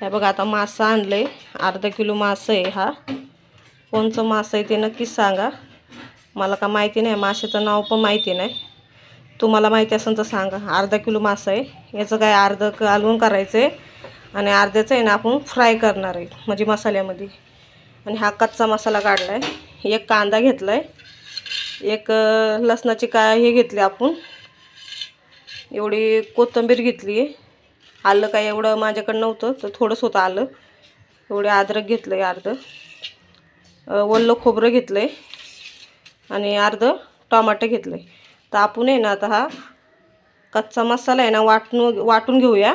हे बघा आता मासा आणले, अर्धा किलो मासा आहे हा. कोणचं मासा आहे ते नक्कीच सांगा. मला का माहिती नाही, माशाचं नाव पण माहिती नाही. तुम्हाला माहिती असेल तर सांगा. अर्धा किलो मासा आहे. याचं काय अर्धं कालवण करायचं आहे आणि अर्ध्याचं आहे ना आपण फ्राय करणार आहे म्हणजे मसाल्यामध्ये. आणि हा कच्चा मसाला काढला आहे. एक कांदा घेतला आहे, एक लसणाची हे घेतली आपण, एवढी कोथिंबीर घेतली आहे. आलं काय एवढं माझ्याकडं नव्हतं तर थोडंसं होतं आलं. एवढे अद्रक घेतलं आहे अर्धं, ओलं खोबरं घेतलं आहे आणि अर्धं टमाटर घेतलं आहे. तर आपण आहे ना आता हा कच्चा मसाला आहे ना वाटून घेऊया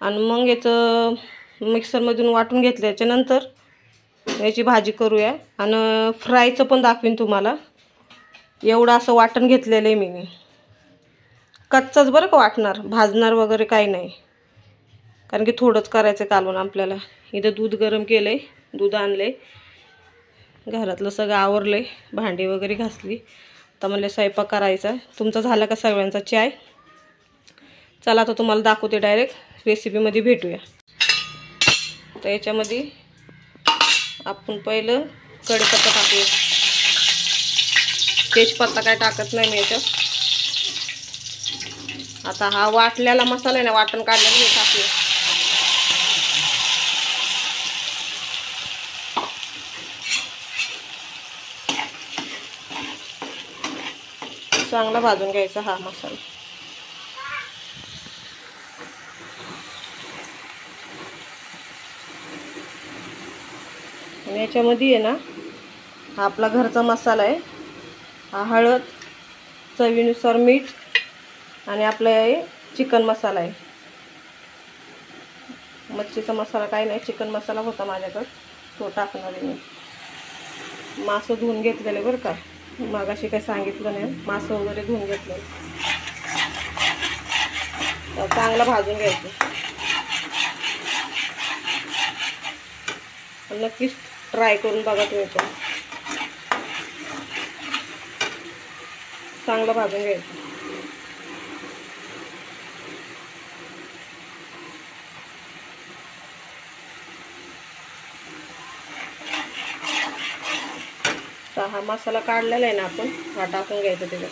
आणि मग याचं मिक्सरमधून वाटून घेतल्याच्यानंतर याची भाजी करूया. आणि फ्रायचं पण दाखवीन तुम्हाला. एवढं असं वाटण घेतलेलं आहे मी. कच्चाच बरं का वाटणार, भाजणार वगैरे काही नाही, कारण की थोडंच करायचं कालवण आपल्याला. इथं दूध गरम केलं आहे, दूध आणलं आहे, घरातलं सगळं आवरलं आहे, भांडी वगैरे घासली. आता मला स्वयंपाक करायचा. तुमचा झाला का सगळ्यांचा चाय? चला आता तुम्हाला दाखवते, डायरेक्ट रेसिपीमध्ये भेटूया. तर याच्यामध्ये आपण पहिलं कढीपत्ता टाकूया. तेजपत्ता काय टाकत नाही मी याच्यात. आता हा वाटलेला मसाला आहे ना, वाटण काढलेलं हे टाकूया. चांगला भाजून घ्यायचा हा मसाला. आणि याच्यामध्ये आहे ना हा आपला घरचा मसाला आहे. हा हळद, चवीनुसार मीठ आणि आपला आहे चिकन मसाला आहे. मच्छीचा मसाला काही नाही, चिकन मसाला होता माझ्याकडं, तो टाकणार आहे मी. मासं धुवून घेतलेले बरं का, मागाशी काही सांगितलं नाही. मासं वगैरे धुवून घेतलं. चांगला भाजून घ्यायचं. नक्कीच ट्राय करून बघा तुम्ही पण. चांगलं भाजून घ्यायचं. तर हा मसाला काढलेला आहे ना आपण, हा टाकून घ्यायचा त्याच्यात.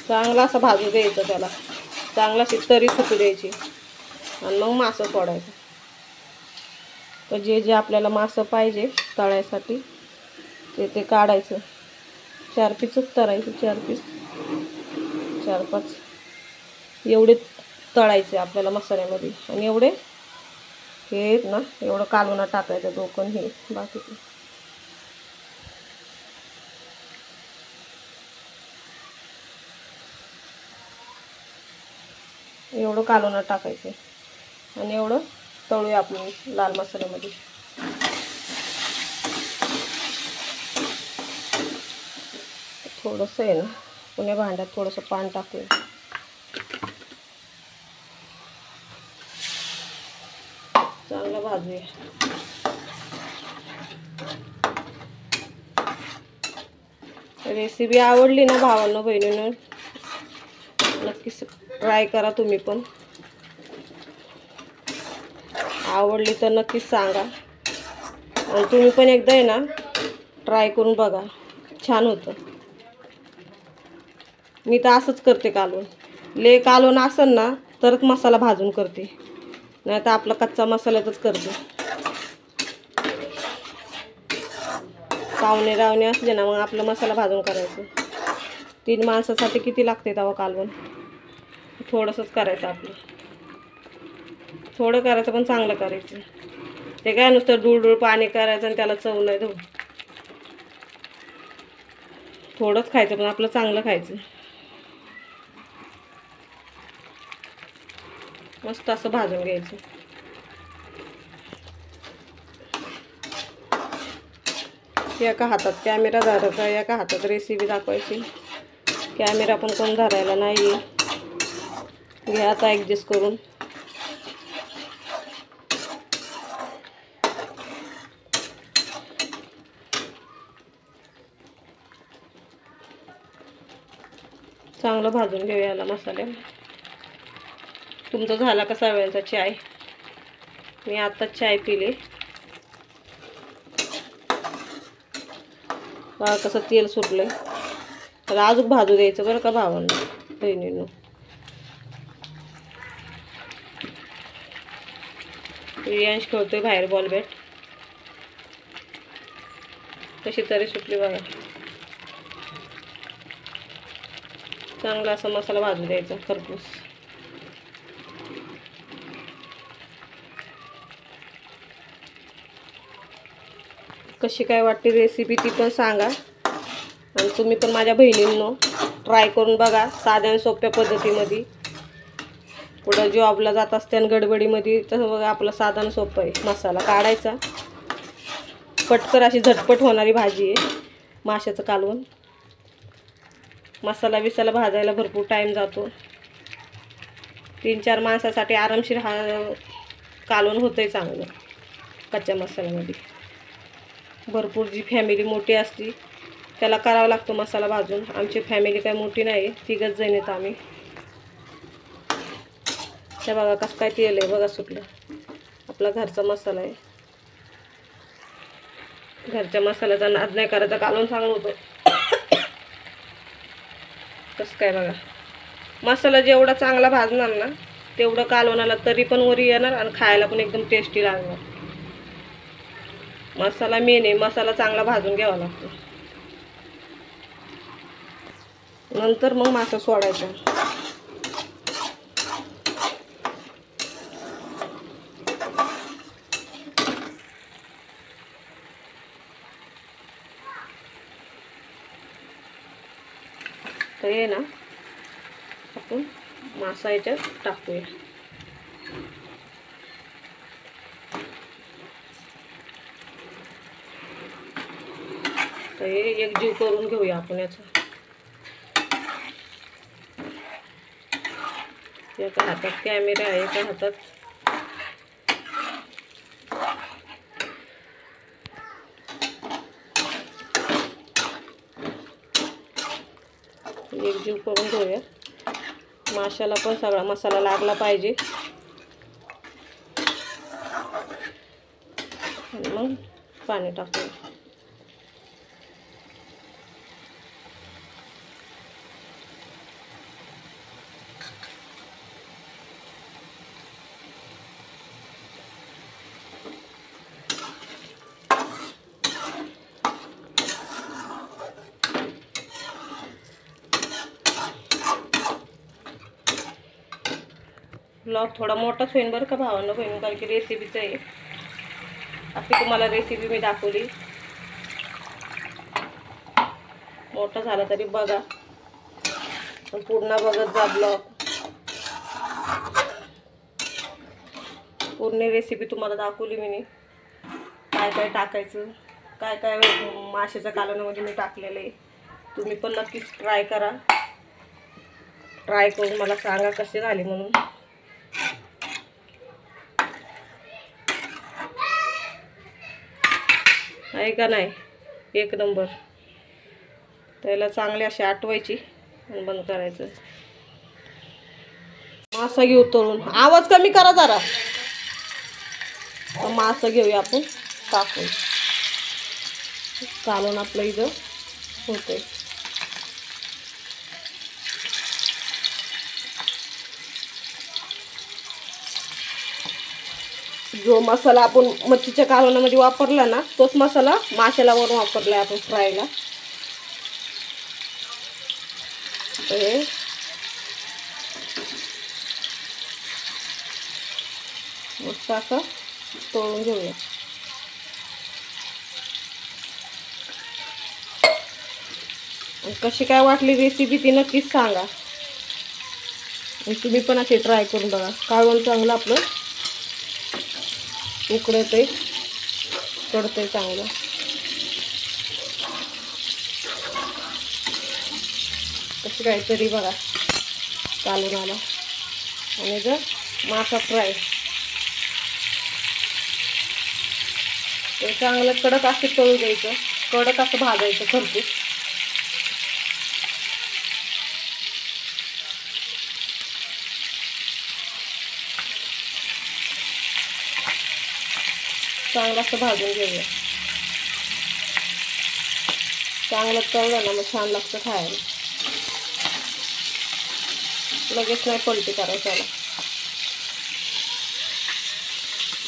चांगला असं भाजू द्यायचं त्याला, चांगला तरी सुटू द्यायची आणि मग मासं सोडायचं. तर जे जे आपल्याला मासं पाहिजे तळायसाठी ते काढायचं. 4 पीसच तळायचे, 4 पीस 4-5 एवढे तळायचे आपल्याला मसाल्यामध्ये. आणि एवढे हे ना एवढं कालवणात टाकायचं डोकं हे बाकीचं. एवढं कालवणात टाकायचं आणि एवढं तळूया आपण लाल मसाल्यामध्ये. थोडंसं आहे ना पुण्या भांड्यात थोडंसं पाणी टाकूया. चांगला भाजूया. रेसिपी आवडली ना भावांनो बहिणींनो, नक्कीच ट्राय करा तुम्ही पण. आवडली तर नक्कीच सांगा. आणि तुम्ही पण एकदा आहे ना ट्राय करून बघा, छान होतं. मी तर असंच करते कालवण. कालवण असेल ना तरच मसाला भाजून करते, नाही तर आपला कच्चा मसाल्यातच करते. पाहुणे रावणे असले ना मग आपला मसाला भाजून करायचं. 3 माणसासाठी किती लागते तेव्हा कालवण? थोडंसंच करायचं आपलं. थोडं करायचं पण चांगलं करायचं. ते काय नुसतं डुळडुळ पाणी करायचं आणि त्याला चव नाही देऊ. थोडंच खायचं पण आपलं चांगलं खायचं. मस्त असं भाजून घ्यायचं. एका हातात कॅमेरा धरायचा, एका हातात रेसिपी दाखवायची. कॅमेरा पण कोण धरायला नाही. घ्या आता ॲडजस्ट करून. चांगलं भाजून घेऊया याला मसाले. तुमचा झाला का सगळ्यांचा चाय? मी आताच चाय पिले. बघा कसं तेल सुटलंय. तर अजून भाजू द्यायचं बरं का भावांना बहिणींनो. रियांश खेळतोय बाहेर बॉल बॅट. कशी तरी सुटली बघा. चांगला असा मसाला भाजून द्यायचा खरपूस. कशी काय वाटते रेसिपी ती पण सांगा. आणि तुम्ही पण माझ्या बहिणींनो ट्राय करून बघा साध्या सोप्या पद्धतीमध्ये. पुढं जॉबला जात असते आणि गडबडीमध्ये तसं बघा आपलं साधं सोपं आहे. मसाला काढायचा. पटकन अशी झटपट होणारी भाजी आहे माशाचं कालवण. मसाला बिसाला भाजायला भरपूर टाईम जातो. 3-4 माणसासाठी आरामशीर हा कालवण होतंय चांगलं कच्च्या मसाल्यामध्ये. भरपूर जी फॅमिली मोठी असती त्याला करावा लागतो मसाला भाजून. आमची फॅमिली काय मोठी नाही, 3घच जण आहेत आम्ही. त्या बघा कसं काय तेल आहे बघा सुटलं. आपला घरचा मसाला आहे. घरच्या मसाल्याचा नाद नाही करायचा. कालवण चांगलं होतं. कसं काय बघा. मसाला जेवढा चांगला भाजणार ना तेवढं कालवणाला तरी पण वरी येणार आणि खायला पण एकदम टेस्टी लागणार. मसाला मेन आहे. मसाला चांगला भाजून घ्यावा लागतो. नंतर मग मासा सोडायचा. तर हे ना आपण मासा याच्यात टाकूया. तर हे एकजीव करून घेऊया आपण याचा. एका हातात कॅमेरा आहे, एका हातात एकजीव करून घेऊया. माशाला पण सगळा मसाला लागला पाहिजे. आणि मग पाणी टाकूया. ब्लॉग थोडा मोठाच होईल बरं का भावांना बहिणी, कारण की रेसिपीचं आहे. अशी तुम्हाला रेसिपी मी दाखवली. मोठा झाला तरी बघा, पण पूर्ण बघत जा ब्लॉग. पूर्ण रेसिपी तुम्हाला दाखवली मी. काय काय टाकायचं, काय काय माशाच्या कालवणामध्ये मी टाकलेलं आहे. तुम्ही पण नक्कीच ट्राय करा. ट्राय करून मला सांगा कसे झाले म्हणून. आहे का नाही एक नंबर. त्याला चांगली अशी आटवायची आणि बंद करायचं. मासा घेऊ तळून. आवाज कमी करा जरा. मासा घेऊया आपण टाकून. कालवण आपलं इथं होतंय. जो मसाला आपण मच्छीच्या कालवणामध्ये वापरला ना तोच मसाला माशाला वरून वापरला आपण फ्रायला. हे मस्त असं तळून घेऊया. कशी काय वाटली रेसिपी ती नक्कीच सांगा. तुम्ही पण असे ट्राय करून बघा. कालवण चांगलं आपलं उकडतंय, कडतंय चांगलं. कशी काहीतरी बघा चालून आला. आणि जर मासा फ्राय ते चांगलं कडक असं तळू द्यायचं, कडक असं भाजायचं खरपूस. चांगलं असं भाजून घेऊया. चांगलं तळलं ना मग छान लागतं खायला. लगेच नाही पलटी करायचं.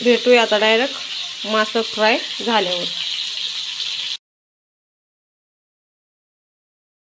भेटूया आता डायरेक्ट मासा फ्राय झाल्यावर.